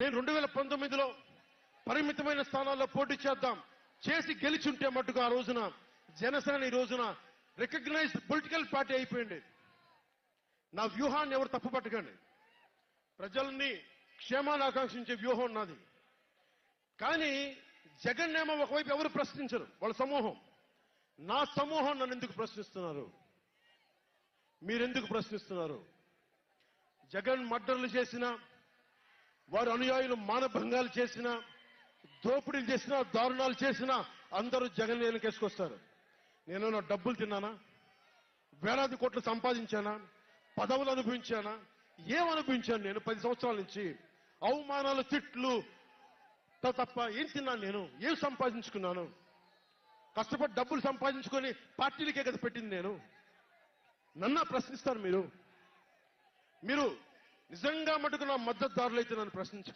నేను 2019లో పరిమితమైన స్థానాల్లో పోటీ చేద్దాం చేసి గెలిచుంటే మట్టుకు ఆ రోజున జనసేన ఈ రోజున రికగ్నైజ్డ్ పొలిటికల్ పార్టీ అయిపోయింది. నా వ్యూహాన్ని ఎవరు తప్పుపట్టకండి. ప్రజల్ని క్షేమాన్ని ఆకాంక్షించే వ్యూహం నాది. కానీ జగన్ ఏమో ఒకవైపు ఎవరు ప్రశ్నించరు, వాళ్ళ సమూహం. నా సమూహం నన్ను ఎందుకు ప్రశ్నిస్తున్నారు? మీరెందుకు ప్రశ్నిస్తున్నారు? జగన్ మర్డర్లు చేసినా, వారి అనుయాయులు మానభంగాలు చేసినా, దోపిడీలు చేసినా, దారుణాలు చేసినా అందరూ జగన్ వెనకేసుకొస్తారు. నేను నా డబ్బులు తిన్నానా? వేలాది కోట్లు సంపాదించానా? పదవులు అనుభవించానా? ఏమనుభవించాను? నేను 10 సంవత్సరాల నుంచి అవమానాలు, తిట్లు తప్ప ఏం తిన్నాను? నేను ఏం సంపాదించుకున్నాను? కష్టపడి డబ్బులు సంపాదించుకొని పార్టీలకే కదా పెట్టింది నేను. నన్ను ప్రశ్నిస్తారు మీరు. మీరు నిజంగా మటుకు నా మద్దతుదారులైతే నన్ను ప్రశ్నించు.